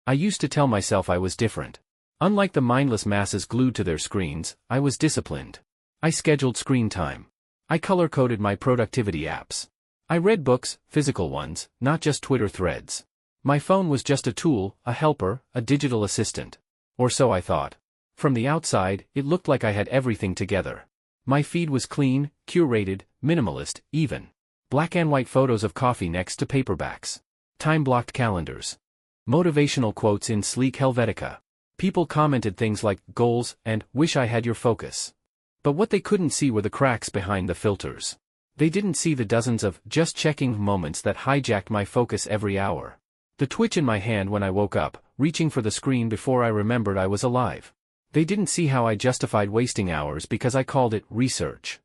I used to tell myself I was different. Unlike the mindless masses glued to their screens, I was disciplined. I scheduled screen time. I color-coded my productivity apps. I read books, physical ones, not just Twitter threads. My phone was just a tool, a helper, a digital assistant. Or so I thought. From the outside, it looked like I had everything together. My feed was clean, curated, minimalist, even. Black and white photos of coffee next to paperbacks. Time-blocked calendars. Motivational quotes in sleek Helvetica. People commented things like, goals, and, wish I had your focus. But what they couldn't see were the cracks behind the filters. They didn't see the dozens of just checking moments that hijacked my focus every hour. The twitch in my hand when I woke up, reaching for the screen before I remembered I was alive. They didn't see how I justified wasting hours because I called it research.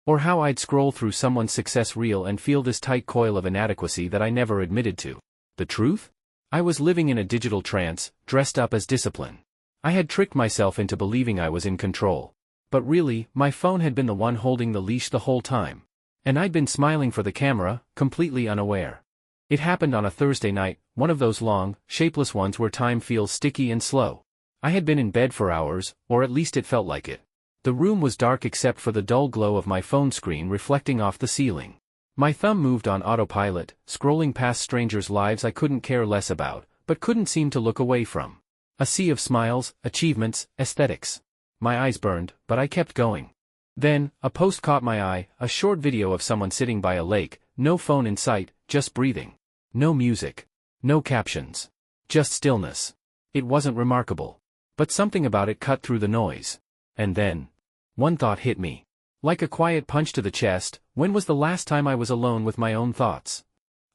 Or how I'd scroll through someone's success reel and feel this tight coil of inadequacy that I never admitted to. The truth? I was living in a digital trance, dressed up as discipline. I had tricked myself into believing I was in control. But really, my phone had been the one holding the leash the whole time. And I'd been smiling for the camera, completely unaware. It happened on a Thursday night, one of those long, shapeless ones where time feels sticky and slow. I had been in bed for hours, or at least it felt like it. The room was dark except for the dull glow of my phone screen reflecting off the ceiling. My thumb moved on autopilot, scrolling past strangers' lives I couldn't care less about, but couldn't seem to look away from. A sea of smiles, achievements, aesthetics. My eyes burned, but I kept going. Then, a post caught my eye, a short video of someone sitting by a lake, no phone in sight, just breathing. No music. No captions. Just stillness. It wasn't remarkable. But something about it cut through the noise. And then, one thought hit me. Like a quiet punch to the chest, when was the last time I was alone with my own thoughts?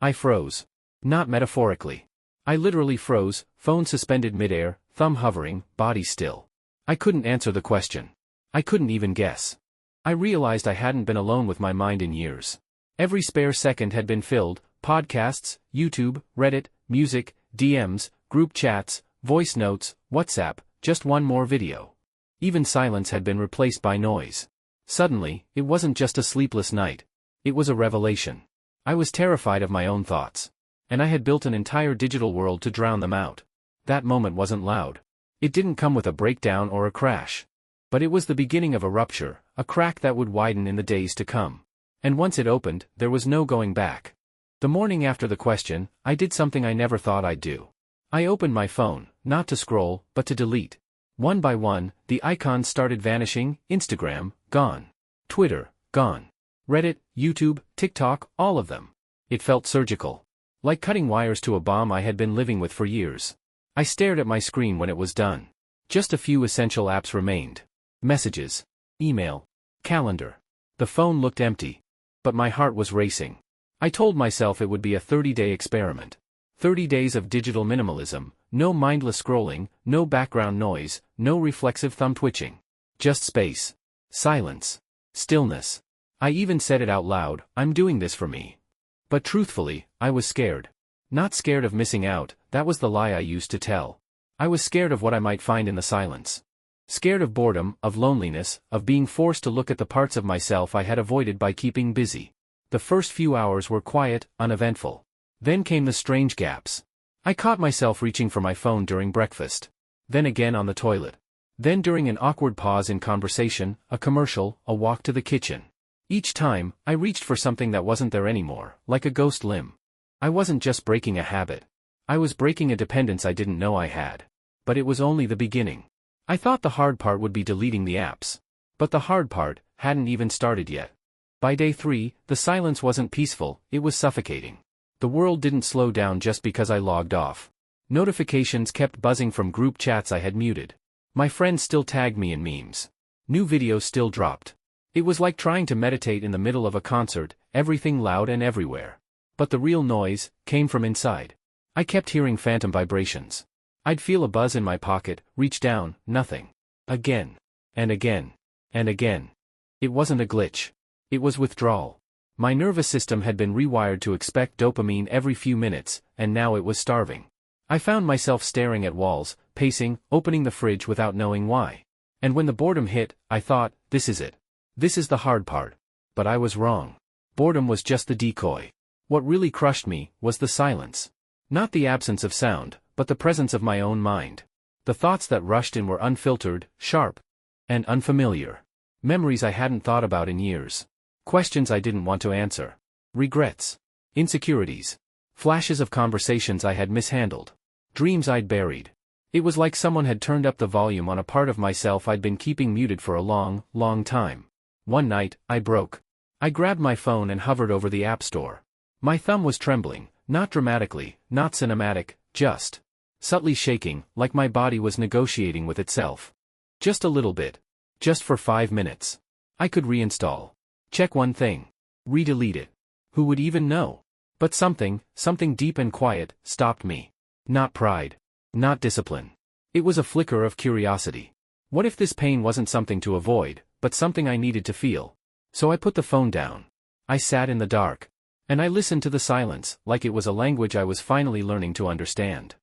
I froze. Not metaphorically. I literally froze, phone suspended midair, thumb hovering, body still. I couldn't answer the question. I couldn't even guess. I realized I hadn't been alone with my mind in years. Every spare second had been filled, podcasts, YouTube, Reddit, music, DMs, group chats, voice notes, WhatsApp, just one more video. Even silence had been replaced by noise. Suddenly, it wasn't just a sleepless night. It was a revelation. I was terrified of my own thoughts. And I had built an entire digital world to drown them out. That moment wasn't loud. It didn't come with a breakdown or a crash. But it was the beginning of a rupture, a crack that would widen in the days to come. And once it opened, there was no going back. The morning after the question, I did something I never thought I'd do. I opened my phone, not to scroll, but to delete. One by one, the icons started vanishing. Instagram, gone. Twitter, gone. Reddit, YouTube, TikTok, all of them. It felt surgical. Like cutting wires to a bomb I had been living with for years. I stared at my screen when it was done. Just a few essential apps remained. Messages. Email. Calendar. The phone looked empty. But my heart was racing. I told myself it would be a 30-day experiment. 30 days of digital minimalism, no mindless scrolling, no background noise, no reflexive thumb twitching. Just space. Silence. Stillness. I even said it out loud, I'm doing this for me. But truthfully, I was scared. Not scared of missing out, that was the lie I used to tell. I was scared of what I might find in the silence. Scared of boredom, of loneliness, of being forced to look at the parts of myself I had avoided by keeping busy. The first few hours were quiet, uneventful. Then came the strange gaps. I caught myself reaching for my phone during breakfast. Then again on the toilet. Then during an awkward pause in conversation, a commercial, a walk to the kitchen. Each time, I reached for something that wasn't there anymore, like a ghost limb. I wasn't just breaking a habit. I was breaking a dependence I didn't know I had. But it was only the beginning. I thought the hard part would be deleting the apps. But the hard part hadn't even started yet. By day 3, the silence wasn't peaceful, it was suffocating. The world didn't slow down just because I logged off. Notifications kept buzzing from group chats I had muted. My friends still tagged me in memes. New videos still dropped. It was like trying to meditate in the middle of a concert, everything loud and everywhere. But the real noise came from inside. I kept hearing phantom vibrations. I'd feel a buzz in my pocket, reach down, nothing. Again. And again. And again. It wasn't a glitch. It was withdrawal. My nervous system had been rewired to expect dopamine every few minutes, and now it was starving. I found myself staring at walls, pacing, opening the fridge without knowing why. And when the boredom hit, I thought, this is it. This is the hard part. But I was wrong. Boredom was just the decoy. What really crushed me was the silence. Not the absence of sound, but the presence of my own mind. The thoughts that rushed in were unfiltered, sharp, and unfamiliar. Memories I hadn't thought about in years. Questions I didn't want to answer. Regrets. Insecurities. Flashes of conversations I had mishandled. Dreams I'd buried. It was like someone had turned up the volume on a part of myself I'd been keeping muted for a long, long time. One night, I broke. I grabbed my phone and hovered over the App Store. My thumb was trembling, not dramatically, not cinematic, just subtly shaking, like my body was negotiating with itself. Just a little bit. Just for 5 minutes. I could reinstall. Check one thing. Redelete it. Who would even know? But something deep and quiet, stopped me. Not pride. Not discipline. It was a flicker of curiosity. What if this pain wasn't something to avoid, but something I needed to feel? So I put the phone down. I sat in the dark. And I listened to the silence, like it was a language I was finally learning to understand.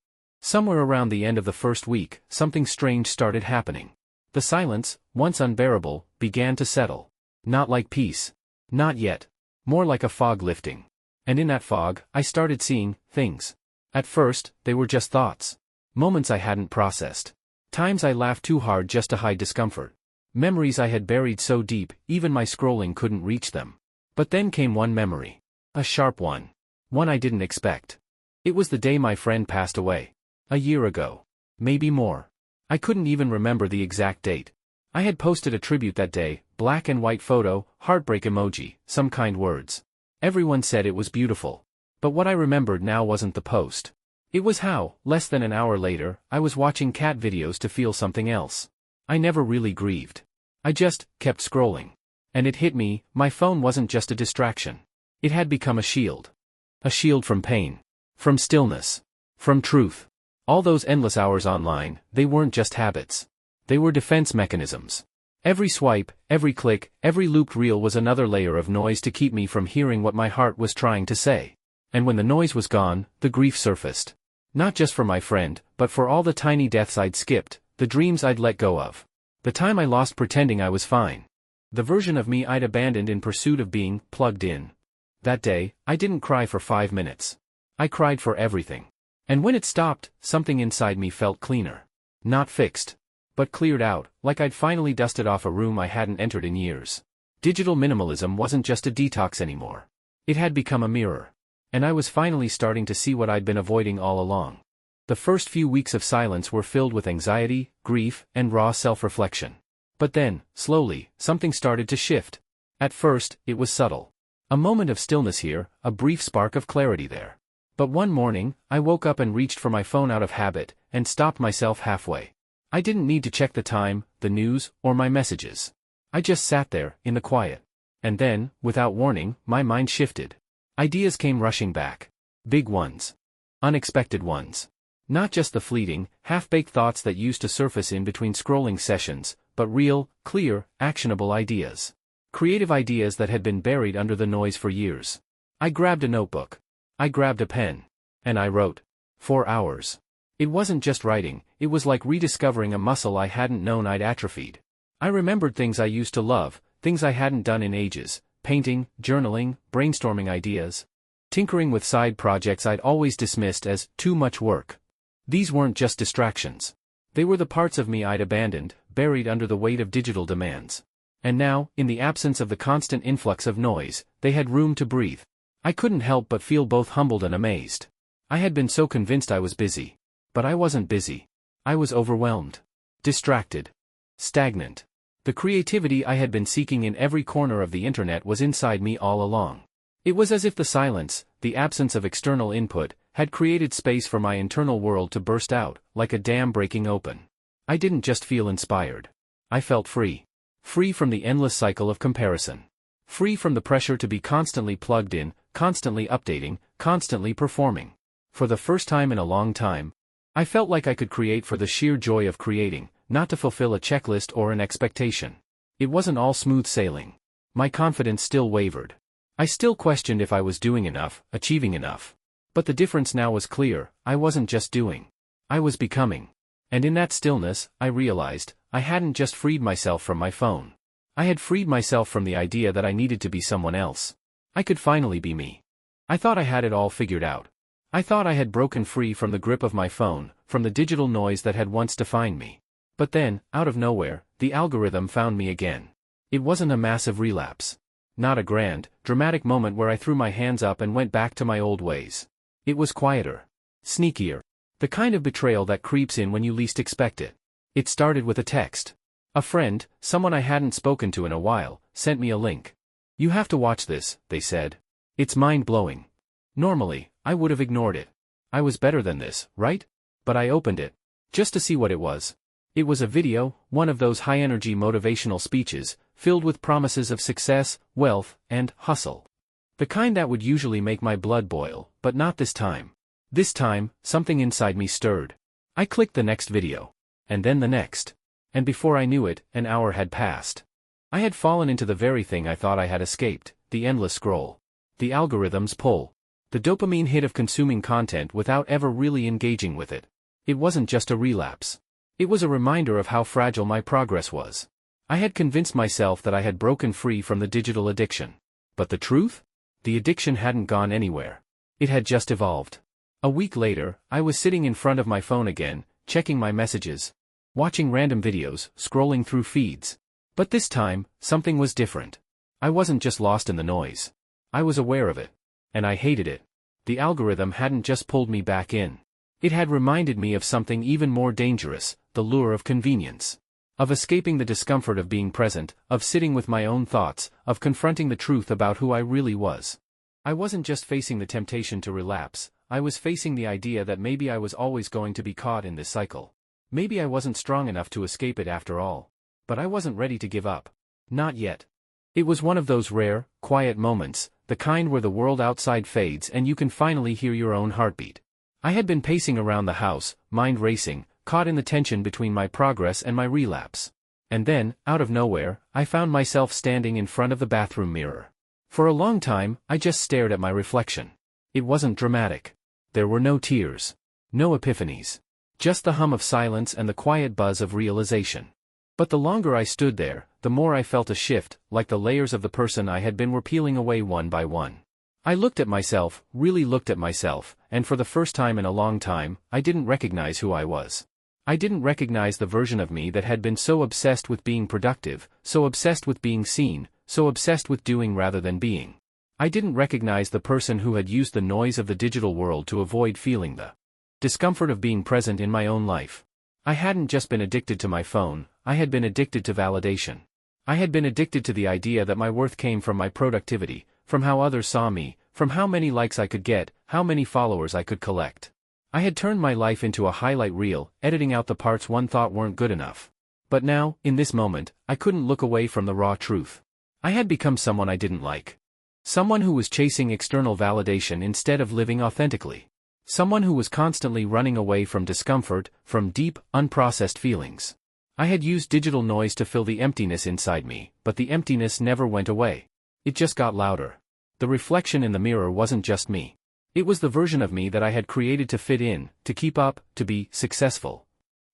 Somewhere around the end of the first week, something strange started happening. The silence, once unbearable, began to settle. Not like peace. Not yet. More like a fog lifting. And in that fog, I started seeing things. At first, they were just thoughts. Moments I hadn't processed. Times I laughed too hard just to hide discomfort. Memories I had buried so deep, even my scrolling couldn't reach them. But then came one memory. A sharp one. One I didn't expect. It was the day my friend passed away. A year ago. Maybe more. I couldn't even remember the exact date. I had posted a tribute that day, black and white photo, heartbreak emoji, some kind words. Everyone said it was beautiful. But what I remembered now wasn't the post. It was how, less than an hour later, I was watching cat videos to feel something else. I never really grieved. I just kept scrolling. And it hit me, my phone wasn't just a distraction. It had become a shield. A shield from pain. From stillness. From truth. All those endless hours online, they weren't just habits. They were defense mechanisms. Every swipe, every click, every looped reel was another layer of noise to keep me from hearing what my heart was trying to say. And when the noise was gone, the grief surfaced. Not just for my friend, but for all the tiny deaths I'd skipped, the dreams I'd let go of. The time I lost pretending I was fine. The version of me I'd abandoned in pursuit of being plugged in. That day, I didn't cry for 5 minutes. I cried for everything. And when it stopped, something inside me felt cleaner. Not fixed. But cleared out, like I'd finally dusted off a room I hadn't entered in years. Digital minimalism wasn't just a detox anymore. It had become a mirror. And I was finally starting to see what I'd been avoiding all along. The first few weeks of silence were filled with anxiety, grief, and raw self-reflection. But then, slowly, something started to shift. At first, it was subtle. A moment of stillness here, a brief spark of clarity there. But one morning, I woke up and reached for my phone out of habit, and stopped myself halfway. I didn't need to check the time, the news, or my messages. I just sat there, in the quiet. And then, without warning, my mind shifted. Ideas came rushing back. Big ones. Unexpected ones. Not just the fleeting, half-baked thoughts that used to surface in between scrolling sessions, but real, clear, actionable ideas. Creative ideas that had been buried under the noise for years. I grabbed a notebook. I grabbed a pen. And I wrote. 4 hours. It wasn't just writing, it was like rediscovering a muscle I hadn't known I'd atrophied. I remembered things I used to love, things I hadn't done in ages, painting, journaling, brainstorming ideas. Tinkering with side projects I'd always dismissed as too much work. These weren't just distractions. They were the parts of me I'd abandoned, buried under the weight of digital demands. And now, in the absence of the constant influx of noise, they had room to breathe. I couldn't help but feel both humbled and amazed. I had been so convinced I was busy. But I wasn't busy. I was overwhelmed. Distracted. Stagnant. The creativity I had been seeking in every corner of the internet was inside me all along. It was as if the silence, the absence of external input, had created space for my internal world to burst out, like a dam breaking open. I didn't just feel inspired. I felt free. Free from the endless cycle of comparison. Free from the pressure to be constantly plugged in, constantly updating, constantly performing. For the first time in a long time, I felt like I could create for the sheer joy of creating, not to fulfill a checklist or an expectation. It wasn't all smooth sailing. My confidence still wavered. I still questioned if I was doing enough, achieving enough. But the difference now was clear, I wasn't just doing. I was becoming. And in that stillness, I realized, I hadn't just freed myself from my phone. I had freed myself from the idea that I needed to be someone else. I could finally be me. I thought I had it all figured out. I thought I had broken free from the grip of my phone, from the digital noise that had once defined me. But then, out of nowhere, the algorithm found me again. It wasn't a massive relapse. Not a grand, dramatic moment where I threw my hands up and went back to my old ways. It was quieter. Sneakier. The kind of betrayal that creeps in when you least expect it. It started with a text. A friend, someone I hadn't spoken to in a while, sent me a link. "You have to watch this," they said. "It's mind-blowing." Normally, I would have ignored it. I was better than this, right? But I opened it. Just to see what it was. It was a video, one of those high-energy motivational speeches, filled with promises of success, wealth, and hustle. The kind that would usually make my blood boil, but not this time. This time, something inside me stirred. I clicked the next video. And then the next. And before I knew it, an hour had passed. I had fallen into the very thing I thought I had escaped, the endless scroll. The algorithm's pull. The dopamine hit of consuming content without ever really engaging with it. It wasn't just a relapse. It was a reminder of how fragile my progress was. I had convinced myself that I had broken free from the digital addiction. But the truth? The addiction hadn't gone anywhere. It had just evolved. A week later, I was sitting in front of my phone again, checking my messages, watching random videos, scrolling through feeds. But this time, something was different. I wasn't just lost in the noise. I was aware of it. And I hated it. The algorithm hadn't just pulled me back in. It had reminded me of something even more dangerous, the lure of convenience. Of escaping the discomfort of being present, of sitting with my own thoughts, of confronting the truth about who I really was. I wasn't just facing the temptation to relapse, I was facing the idea that maybe I was always going to be caught in this cycle. Maybe I wasn't strong enough to escape it after all. But I wasn't ready to give up. Not yet. It was one of those rare, quiet moments, the kind where the world outside fades and you can finally hear your own heartbeat. I had been pacing around the house, mind racing, caught in the tension between my progress and my relapse. And then, out of nowhere, I found myself standing in front of the bathroom mirror. For a long time, I just stared at my reflection. It wasn't dramatic. There were no tears. No epiphanies. Just the hum of silence and the quiet buzz of realization. But the longer I stood there, the more I felt a shift, like the layers of the person I had been were peeling away one by one. I looked at myself, really looked at myself, and for the first time in a long time, I didn't recognize who I was. I didn't recognize the version of me that had been so obsessed with being productive, so obsessed with being seen, so obsessed with doing rather than being. I didn't recognize the person who had used the noise of the digital world to avoid feeling the discomfort of being present in my own life. I hadn't just been addicted to my phone, I had been addicted to validation. I had been addicted to the idea that my worth came from my productivity, from how others saw me, from how many likes I could get, how many followers I could collect. I had turned my life into a highlight reel, editing out the parts one thought weren't good enough. But now, in this moment, I couldn't look away from the raw truth. I had become someone I didn't like. Someone who was chasing external validation instead of living authentically. Someone who was constantly running away from discomfort, from deep, unprocessed feelings. I had used digital noise to fill the emptiness inside me, but the emptiness never went away. It just got louder. The reflection in the mirror wasn't just me. It was the version of me that I had created to fit in, to keep up, to be successful.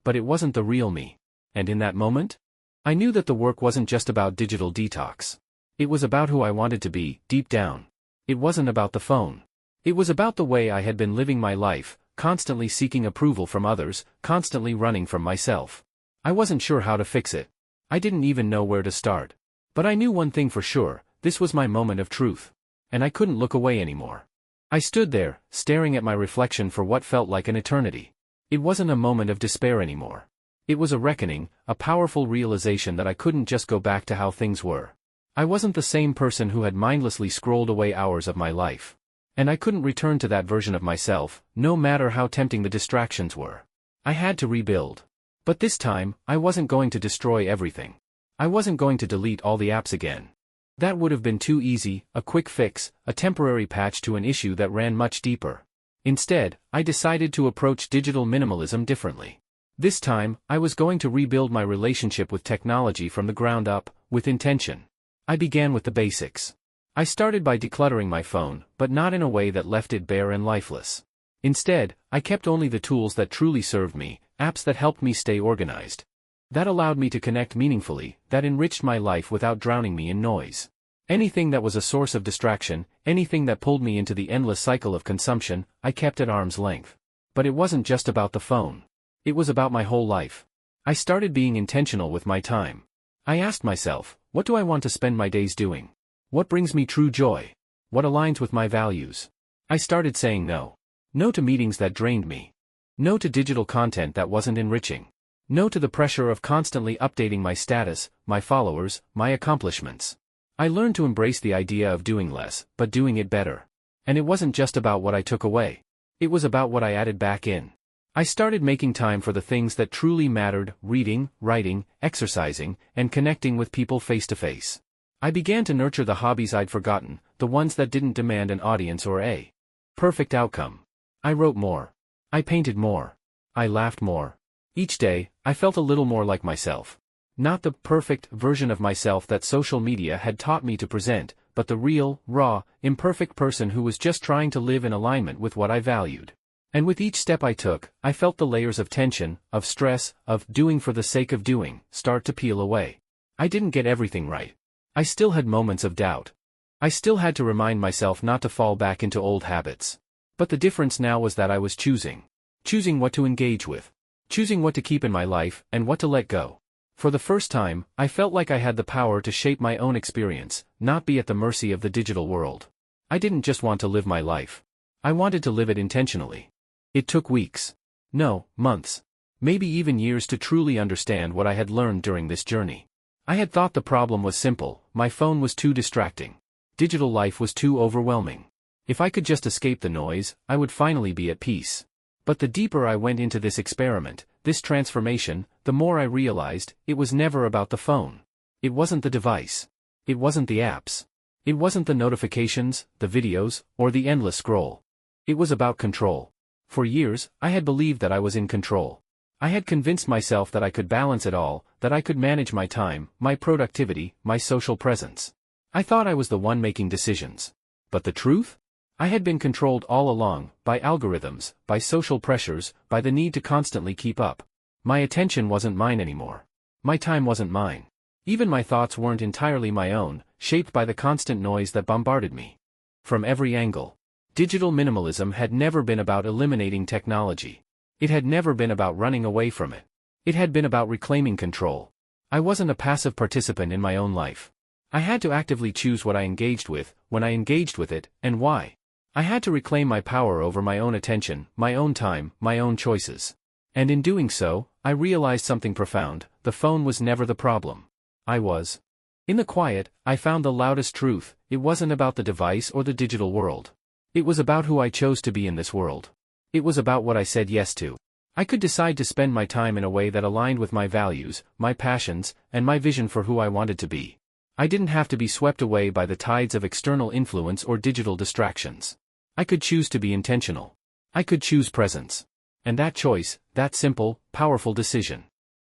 But it wasn't the real me. And in that moment, I knew that the work wasn't just about digital detox. It was about who I wanted to be, deep down. It wasn't about the phone. It was about the way I had been living my life, constantly seeking approval from others, constantly running from myself. I wasn't sure how to fix it. I didn't even know where to start. But I knew one thing for sure, this was my moment of truth. And I couldn't look away anymore. I stood there, staring at my reflection for what felt like an eternity. It wasn't a moment of despair anymore. It was a reckoning, a powerful realization that I couldn't just go back to how things were. I wasn't the same person who had mindlessly scrolled away hours of my life. And I couldn't return to that version of myself, no matter how tempting the distractions were. I had to rebuild. But this time, I wasn't going to destroy everything. I wasn't going to delete all the apps again. That would have been too easy, a quick fix, a temporary patch to an issue that ran much deeper. Instead, I decided to approach digital minimalism differently. This time, I was going to rebuild my relationship with technology from the ground up, with intention. I began with the basics. I started by decluttering my phone, but not in a way that left it bare and lifeless. Instead, I kept only the tools that truly served me, apps that helped me stay organized. That allowed me to connect meaningfully, that enriched my life without drowning me in noise. Anything that was a source of distraction, anything that pulled me into the endless cycle of consumption, I kept at arm's length. But it wasn't just about the phone. It was about my whole life. I started being intentional with my time. I asked myself, what do I want to spend my days doing? What brings me true joy? What aligns with my values? I started saying no. No to meetings that drained me. No to digital content that wasn't enriching. No to the pressure of constantly updating my status, my followers, my accomplishments. I learned to embrace the idea of doing less, but doing it better. And it wasn't just about what I took away. It was about what I added back in. I started making time for the things that truly mattered: reading, writing, exercising, and connecting with people face to face. I began to nurture the hobbies I'd forgotten, the ones that didn't demand an audience or a perfect outcome. I wrote more. I painted more. I laughed more. Each day, I felt a little more like myself. Not the perfect version of myself that social media had taught me to present, but the real, raw, imperfect person who was just trying to live in alignment with what I valued. And with each step I took, I felt the layers of tension, of stress, of doing for the sake of doing, start to peel away. I didn't get everything right. I still had moments of doubt. I still had to remind myself not to fall back into old habits. But the difference now was that I was choosing. Choosing what to engage with. Choosing what to keep in my life, and what to let go. For the first time, I felt like I had the power to shape my own experience, not be at the mercy of the digital world. I didn't just want to live my life. I wanted to live it intentionally. It took weeks. No, months. Maybe even years to truly understand what I had learned during this journey. I had thought the problem was simple: my phone was too distracting. Digital life was too overwhelming. If I could just escape the noise, I would finally be at peace. But the deeper I went into this experiment, this transformation, the more I realized, it was never about the phone. It wasn't the device. It wasn't the apps. It wasn't the notifications, the videos, or the endless scroll. It was about control. For years, I had believed that I was in control. I had convinced myself that I could balance it all, that I could manage my time, my productivity, my social presence. I thought I was the one making decisions. But the truth? I had been controlled all along, by algorithms, by social pressures, by the need to constantly keep up. My attention wasn't mine anymore. My time wasn't mine. Even my thoughts weren't entirely my own, shaped by the constant noise that bombarded me. From every angle. Digital minimalism had never been about eliminating technology. It had never been about running away from it. It had been about reclaiming control. I wasn't a passive participant in my own life. I had to actively choose what I engaged with, when I engaged with it, and why. I had to reclaim my power over my own attention, my own time, my own choices. And in doing so, I realized something profound: the phone was never the problem. I was. In the quiet, I found the loudest truth: it wasn't about the device or the digital world. It was about who I chose to be in this world. It was about what I said yes to. I could decide to spend my time in a way that aligned with my values, my passions, and my vision for who I wanted to be. I didn't have to be swept away by the tides of external influence or digital distractions. I could choose to be intentional. I could choose presence. And that choice, that simple, powerful decision,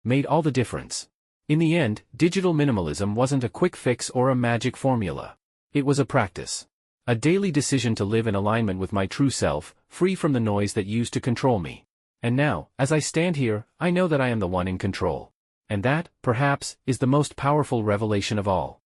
made all the difference. In the end, digital minimalism wasn't a quick fix or a magic formula. It was a practice. A daily decision to live in alignment with my true self, free from the noise that used to control me. And now, as I stand here, I know that I am the one in control. And that, perhaps, is the most powerful revelation of all.